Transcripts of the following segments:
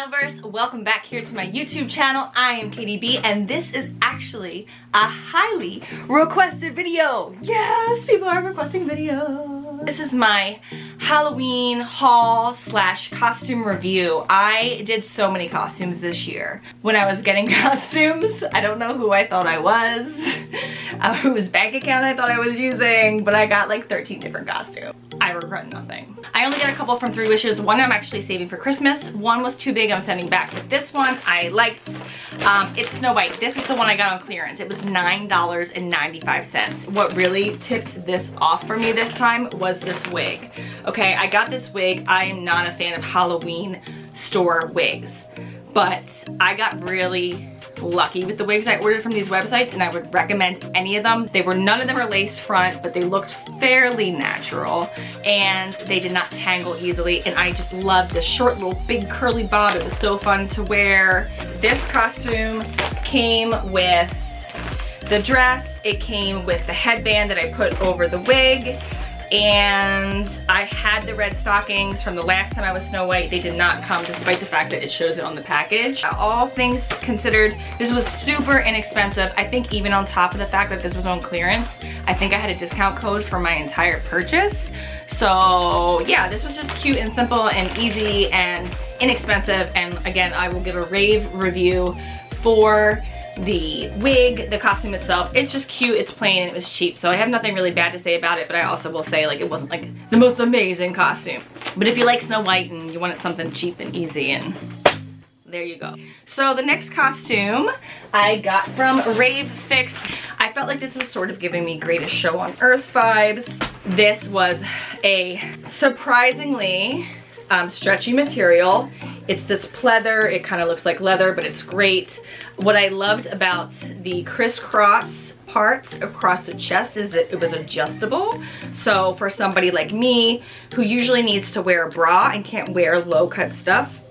Stylevers, welcome back here to my YouTube channel. I am Katy B, and this is actually a highly requested video. Yes, people are requesting videos. This is my Halloween haul slash costume review. I did so many costumes this year. When I was getting costumes, I don't know who I thought I was, whose bank account I thought I was using, but I got like 13 different costumes. I regret nothing. I only got a couple from 3 Wishes. One I'm actually saving for Christmas. One was too big, I'm sending back. But this one I liked. It's Snow White. This is the one I got on clearance. It was $9.95. What really tipped this off for me this time was this wig. Okay, I got this wig. I am not a fan of Halloween store wigs, but I got really lucky with the wigs I ordered from these websites, and I would recommend any of them. None of them are lace front, but they looked fairly natural and they did not tangle easily, and I just loved the short little big curly bob. It was so fun to wear. This costume came with the dress, it came with the headband that I put over the wig, and I had the red stockings from the last time I was Snow White. They did not come, despite the fact that it shows it on the package. All things considered, this was super inexpensive. I think even on top of the fact that this was on clearance, I think I had a discount code for my entire purchase. So yeah, this was just cute and simple and easy and inexpensive. And again, I will give a rave review for the wig, the costume itself. It's just cute, it's plain, and it was cheap, so I have nothing really bad to say about it, but I also will say, like, it wasn't like the most amazing costume. But if you like Snow White and you wanted something cheap and easy, and there you go. So the next costume I got from Rave Fix. I felt like this was sort of giving me Greatest Show on Earth vibes. This was a surprisingly stretchy material. It's this pleather. It kind of looks like leather, but it's great. What I loved about the crisscross parts across the chest is that it was adjustable. So for somebody like me who usually needs to wear a bra and can't wear low cut stuff,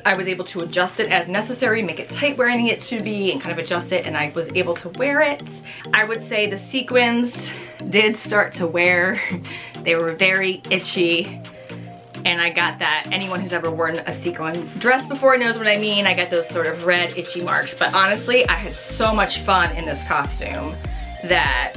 I was able to adjust it as necessary, make it tight where I need it to be, and kind of adjust it, and I was able to wear it. I would say the sequins did start to wear. They were very itchy. And I got that. Anyone who's ever worn a sequin dress before knows what I mean. I got those sort of red itchy marks. But honestly, I had so much fun in this costume that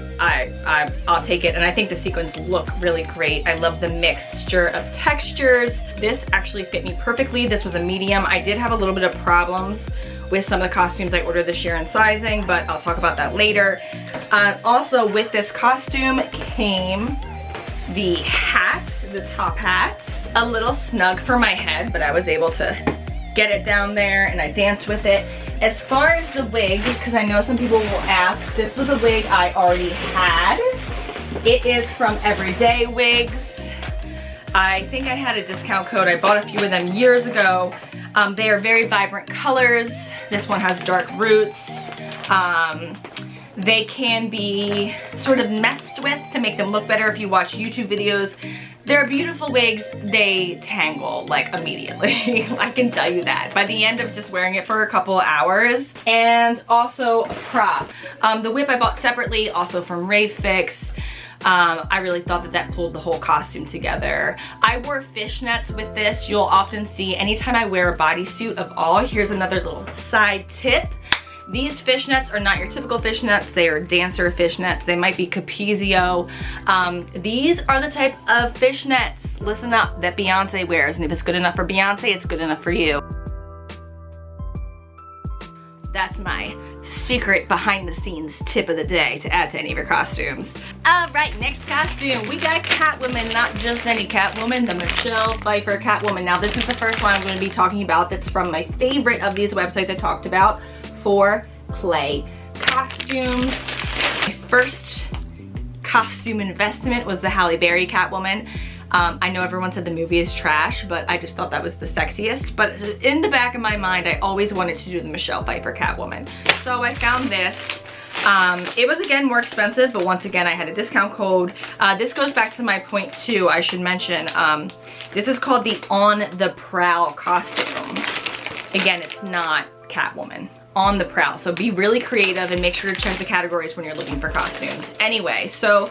I'll take it. And I think the sequins look really great. I love the mixture of textures. This actually fit me perfectly. This was a medium. I did have a little bit of problems with some of the costumes I ordered this year in sizing, but I'll talk about that later. Also with this costume came the hat, the top hat. A little snug for my head, but I was able to get it down there and I danced with it. As far as the wig, because I know some people will ask, this was a wig I already had. It is from Everyday Wigs. I think I had a discount code. I bought a few of them years ago. They are very vibrant colors. This one has dark roots. They can be sort of messed with to make them look better if you watch YouTube videos. They're beautiful wigs. They tangle like immediately. I can tell you that. By the end of just wearing it for a couple hours. And also a prop. The whip I bought separately, also from Rave Fix. I really thought that that pulled the whole costume together. I wore fishnets with this. You'll often see anytime I wear a bodysuit of all. Here's another little side tip. These fishnets are not your typical fishnets. They are dancer fishnets. They might be Capezio. These are the type of fishnets, listen up, that Beyonce wears. And if it's good enough for Beyonce, it's good enough for you. That's my secret behind the scenes tip of the day to add to any of your costumes. All right, next costume. We got Catwoman, not just any Catwoman, the Michelle Pfeiffer Catwoman. Now this is the first one I'm going to be talking about that's from my favorite of these websites I talked about, for play costumes. My first costume investment was the Halle Berry Catwoman. I know everyone said the movie is trash, but I just thought that was the sexiest. But in the back of my mind, I always wanted to do the Michelle Pfeiffer Catwoman. So I found this. It was again more expensive, but once again I had a discount code. This goes back to my point too, I should mention. This is called the On the Prowl costume. Again, it's not Catwoman. On the prowl. So be really creative and make sure to check the categories when you're looking for costumes. Anyway, so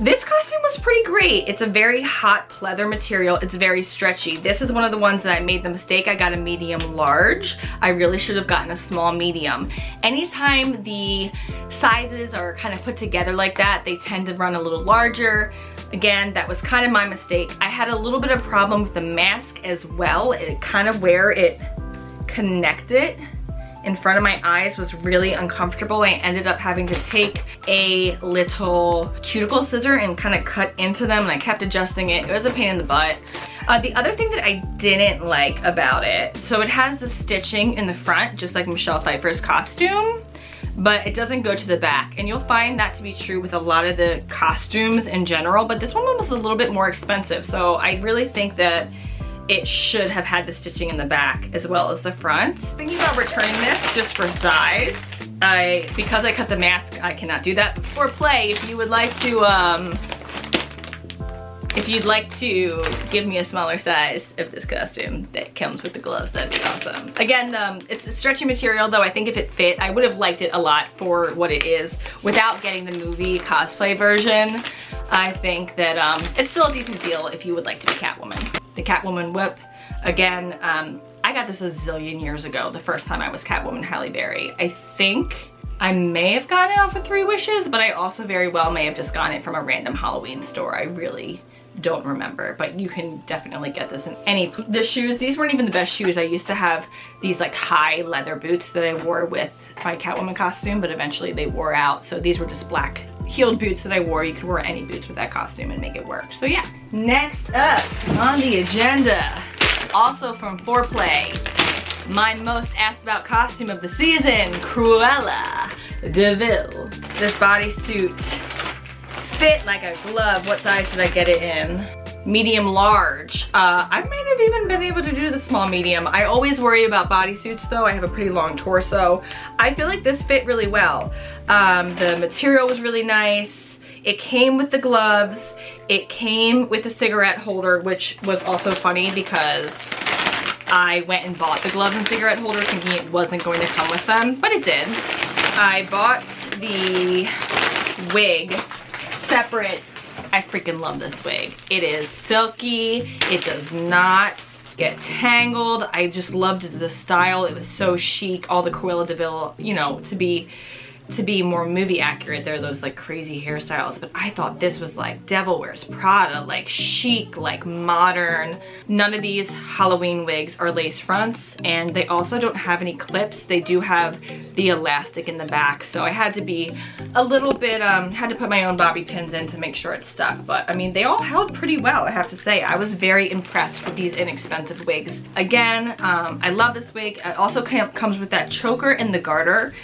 This costume was pretty great. It's a very hot pleather material. It's very stretchy. This is one of the ones that I made the mistake. I got a medium large. I really should have gotten a small medium. Anytime the sizes are kind of put together like that, they tend to run a little larger. Again, that was kind of my mistake. I had a little bit of problem with the mask as well. It kind of where it connected in front of my eyes was really uncomfortable. I ended up having to take a little cuticle scissor and kind of cut into them, and I kept adjusting it. It was a pain in the butt. The other thing that I didn't like about it, so it has the stitching in the front, just like Michelle Pfeiffer's costume, but it doesn't go to the back. And you'll find that to be true with a lot of the costumes in general, but this one was a little bit more expensive. So I really think that it should have had the stitching in the back as well as the front. Thinking about returning this just for size. Because I cut the mask, I cannot do that. For play, if you would like to, if you'd like to give me a smaller size of this costume that comes with the gloves, that'd be awesome. Again, it's a stretchy material, though I think if it fit, I would have liked it a lot for what it is without getting the movie cosplay version. I think that it's still a decent deal if you would like to be Catwoman. The Catwoman whip, again, I got this a zillion years ago, the first time I was Catwoman Halle Berry. I think I may have gotten it off of 3 Wishes, but I also very well may have just gotten it from a random Halloween store. I really don't remember, but you can definitely get this in any. The shoes, these weren't even the best shoes. I used to have these like high leather boots that I wore with my Catwoman costume, but eventually they wore out. So these were just black heeled boots that I wore. You could wear any boots with that costume and make it work. So yeah. Next up on the agenda, also from Foreplay, my most asked about costume of the season, Cruella de Vil. This bodysuit fit like a glove. What size did I get it in? Medium large. I might have even been able to do the small medium. I always worry about bodysuits though. I have a pretty long torso. I feel like this fit really well. The material was really nice. It came with the gloves. It came with a cigarette holder, which was also funny because I went and bought the gloves and cigarette holder thinking it wasn't going to come with them, but it did. I bought the wig separate. I freaking love this wig. It is silky. It does not get tangled. I just loved the style. It was so chic. All the Cruella de Vil, you know, to be more movie accurate, there are those like crazy hairstyles, but I thought this was like Devil Wears Prada, like chic, like modern. None of these Halloween wigs are lace fronts, and they also don't have any clips. They do have the elastic in the back, so I had to be a little bit, had to put my own bobby pins in to make sure it stuck, but I mean, they all held pretty well, I have to say. I was very impressed with these inexpensive wigs. Again, I love this wig. It also comes with that choker and the garter.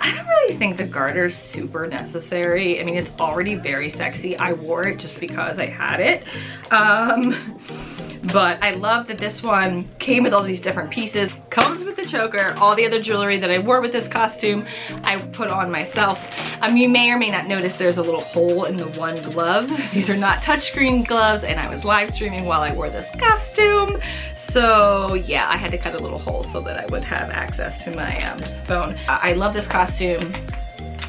I don't really think the garter's super necessary. I mean, it's already very sexy. I wore it just because I had it. But I love that this one came with all these different pieces. Comes with the choker. All the other jewelry that I wore with this costume, I put on myself. You may or may not notice there's a little hole in the one glove. These are not touchscreen gloves, and I was live streaming while I wore this costume. So yeah, I had to cut a little hole so that I would have access to my phone. I love this costume.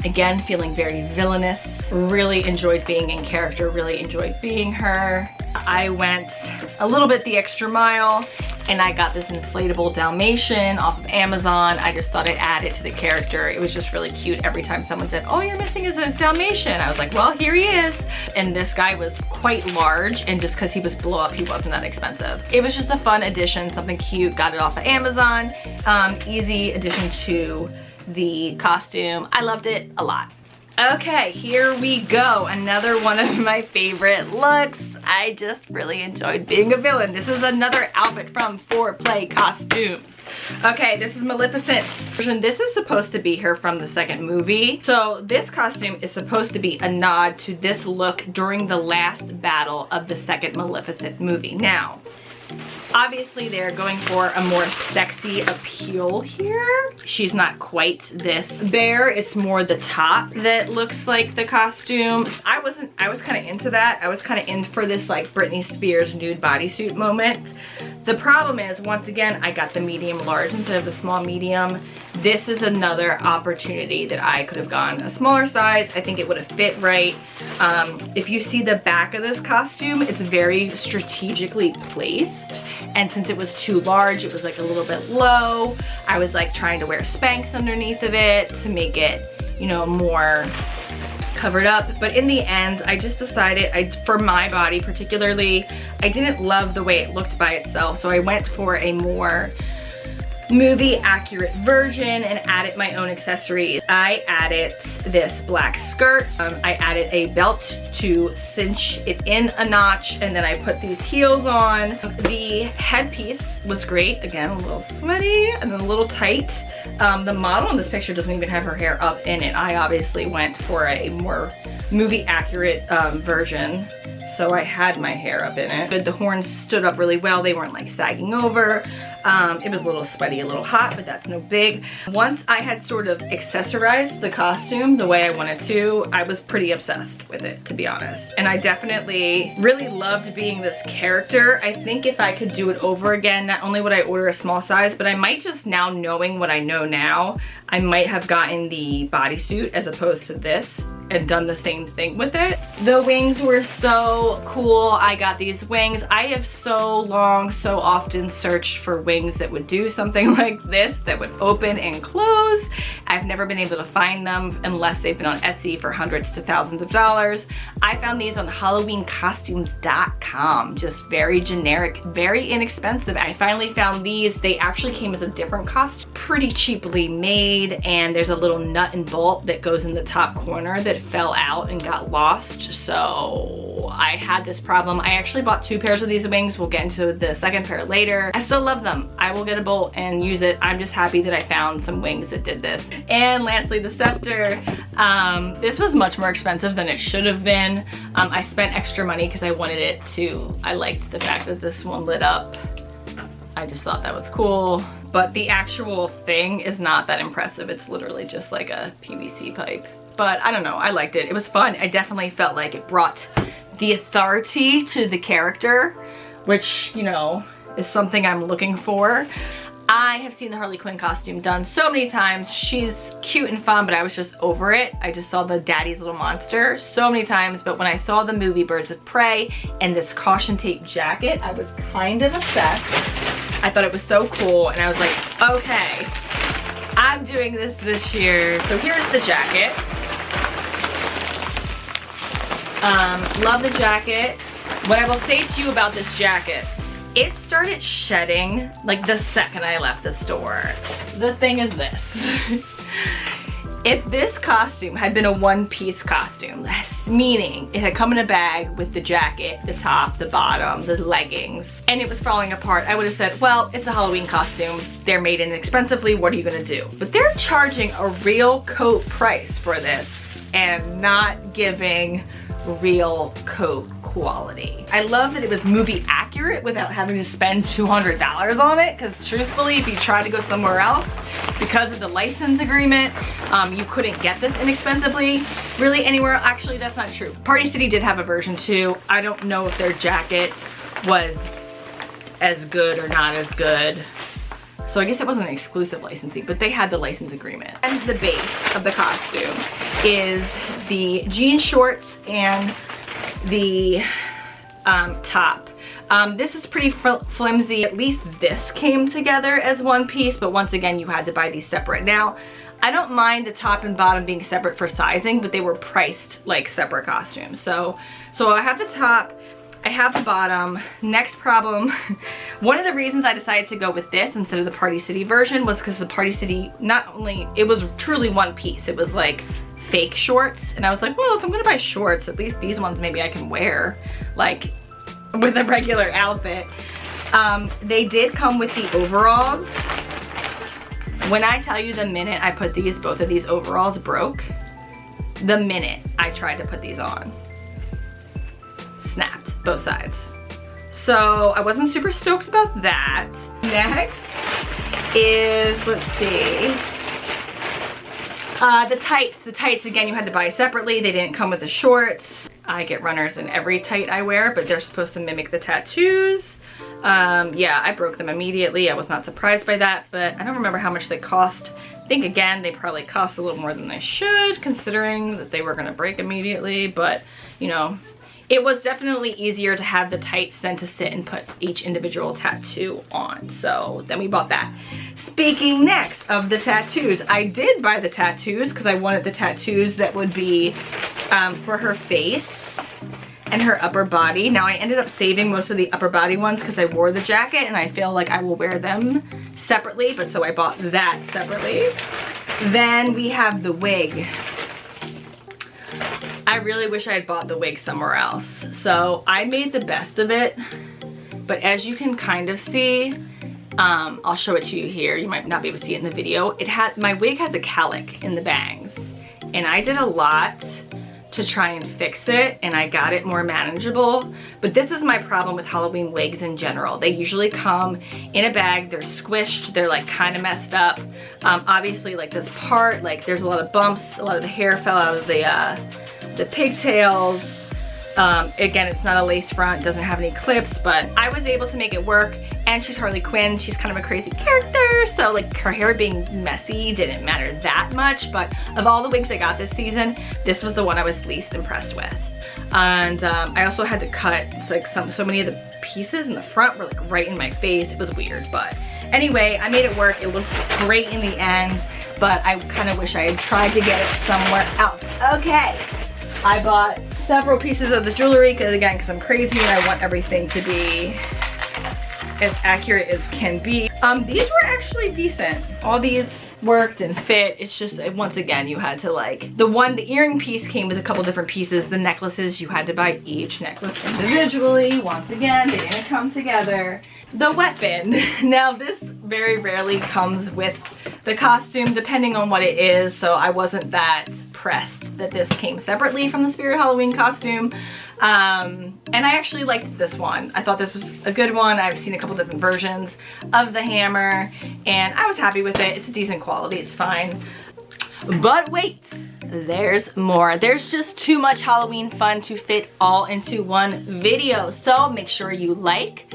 Again, feeling very villainous. Really enjoyed being in character, really enjoyed being her. I went a little bit the extra mile, and I got this inflatable Dalmatian off of Amazon. I just thought I'd add it to the character. It was just really cute. Every time someone said, "Oh, you're missing is a Dalmatian," I was like, well, here he is. And this guy was quite large, and just because he was blow up, he wasn't that expensive. It was just a fun addition, something cute. Got it off of Amazon. Easy addition to the costume. I loved it a lot. Okay, here we go. Another one of my favorite looks. I just really enjoyed being a villain. This is another outfit from Foreplay Costumes. Okay, this is Maleficent. This is supposed to be her from the second movie. So this costume is supposed to be a nod to this look during the last battle of the second Maleficent movie. Now, obviously they're going for a more sexy appeal here. She's not quite this bare. It's more the top that looks like the costume. I was kind of into that. I was kind of in for this like Britney Spears nude bodysuit moment. The problem is, once again, I got the medium large instead of the small medium. this is another opportunity that I could have gone a smaller size. I think it would have fit right. If you see the back of this costume, it's very strategically placed. And since it was too large, it was like a little bit low. I was like trying to wear Spanx underneath of it to make it, you know, more covered up. But in the end, I just decided, for my body particularly, I didn't love the way it looked by itself. So I went for a more movie accurate version and added my own accessories. I added this black skirt. I added a belt to cinch it in a notch, and then I put these heels on. The headpiece was great. Again, a little sweaty and a little tight. The model in this picture doesn't even have her hair up in it. I obviously went for a more movie accurate version. So I had my hair up in it. The horns stood up really well. They weren't like sagging over. It was a little sweaty, a little hot, but that's no big. Once I had sort of accessorized the costume the way I wanted to, I was pretty obsessed with it, to be honest. And I definitely really loved being this character. I think if I could do it over again, not only would I order a small size, but I might just, now knowing what I know now, I might have gotten the bodysuit as opposed to this and done the same thing with it. The wings were so cool. I got these wings. I have so often searched for wings that would do something like this, that would open and close. I've never been able to find them unless they've been on Etsy for hundreds to thousands of dollars. I found these on HalloweenCostumes.com, just very generic, very inexpensive. I finally found these. They actually came as a different costume, pretty cheaply made, and there's a little nut and bolt that goes in the top corner that fell out and got lost. So I had this problem. I actually bought 2 pairs of these wings. We'll get into the second pair later. I still love them. I will get a bolt and use it. I'm just happy that I found some wings that did this. And lastly, the scepter. This was much more expensive than it should have been. I spent extra money because I wanted it to, I liked the fact that this one lit up. I just thought that was cool. But the actual thing is not that impressive. It's literally just like a PVC pipe. But I don't know, I liked it. It was fun. I definitely felt like it brought the authority to the character, which, you know, is something I'm looking for. I have seen the Harley Quinn costume done so many times. She's cute and fun, but I was just over it. I just saw the Daddy's Little Monster so many times, but when I saw the movie Birds of Prey and this caution tape jacket, I was kind of obsessed. I thought it was so cool, and I was like, okay, I'm doing this year. So here's the jacket. Love the jacket. What I will say to you about this jacket, it started shedding like the second I left the store. The thing is this. If this costume had been a one-piece costume, meaning it had come in a bag with the jacket, the top, the bottom, the leggings, and it was falling apart, I would have said, well, it's a Halloween costume. They're made inexpensively. What are you gonna do? But they're charging a real coat price for this and not giving real coat quality. I love that it was movie accurate without having to spend $200 on it, because truthfully, if you try to go somewhere else, because of the license agreement, you couldn't get this inexpensively really anywhere. Actually, that's not true. Party City did have a version too. I don't know if their jacket was as good or not as good. So I guess it wasn't an exclusive licensing, but they had the license agreement. And the base of the costume is the jean shorts and the top. This is pretty flimsy. At least this came together as one piece, but once again, you had to buy these separate. Now, I don't mind the top and bottom being separate for sizing, but they were priced like separate costumes. So I have the top, I have the bottom. Next problem, one of the reasons I decided to go with this instead of the Party City version was because the Party City, not only, it was truly one piece. It was like fake shorts, and I was like, well, if I'm gonna buy shorts, at least these ones maybe I can wear like with a regular outfit. They did come with the overalls. When I tell you the minute I put these, both of these overalls broke, the minute I tried to put these on. Snapped, both sides. So I wasn't super stoked about that. Next is, let's see, the tights. The tights, again, you had to buy separately. They didn't come with the shorts. I get runners in every tight I wear, but they're supposed to mimic the tattoos. Yeah, I broke them immediately. I was not surprised by that, but I don't remember how much they cost. think again, they probably cost a little more than they should, considering that they were gonna break immediately, but you know, it was definitely easier to have the tights than to sit and put each individual tattoo on. So then we bought that. Speaking next of the tattoos, I did buy the tattoos because I wanted the tattoos that would be for her face and her upper body. Now I ended up saving most of the upper body ones because I wore the jacket and I feel like I will wear them separately, but so I bought that separately. Then we have the wig. I really wish I had bought the wig somewhere else. So I made the best of it, but as you can kind of see, I'll show it to you here. You might not be able to see it in the video. My wig has a cowlick in the bangs, and I did a lot to try and fix it, and I got it more manageable. But this is my problem with Halloween wigs in general. They usually come in a bag, they're squished, they're like kind of messed up. Obviously like this part, like there's a lot of bumps, a lot of the hair fell out of the pigtails. Again, it's not a lace front, doesn't have any clips, but I was able to make it work. And she's Harley Quinn, she's kind of a crazy character, so like her hair being messy didn't matter that much, but of all the wigs I got this season, this was the one I was least impressed with. And I also had to cut, it's like so many of the pieces in the front were like right in my face. It was weird, but anyway, I made it work. It looked great in the end, but I kind of wish I had tried to get it somewhere else. Okay, I bought several pieces of the jewelry, because I'm crazy and I want everything to be as accurate as can be. These were actually decent. All these worked and fit. It's just, once again, you had to like, the earring piece came with a couple different pieces. The necklaces, you had to buy each necklace individually. Once again, they didn't come together. The weapon. Now this very rarely comes with the costume, depending on what it is, so I wasn't that pressed that this came separately from the Spirit Halloween costume. And I actually liked this one. I thought this was a good one. I've seen a couple different versions of the hammer and I was happy with it. It's decent quality, it's fine. But wait, there's more. There's just too much Halloween fun to fit all into one video. So make sure you like,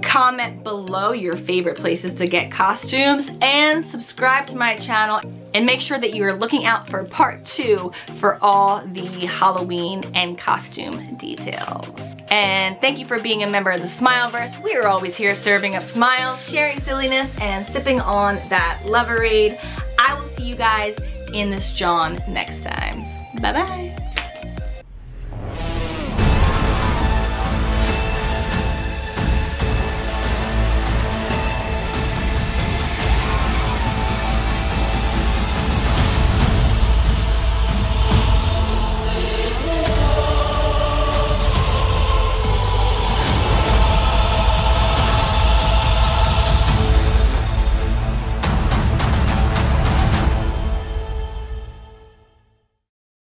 comment below your favorite places to get costumes, and subscribe to my channel, and make sure that you are looking out for part 2 for all the Halloween and costume details. And thank you for being a member of the Smileverse. We are always here serving up smiles, sharing silliness, and sipping on that Loverade. I will see you guys in this John next time. Bye bye.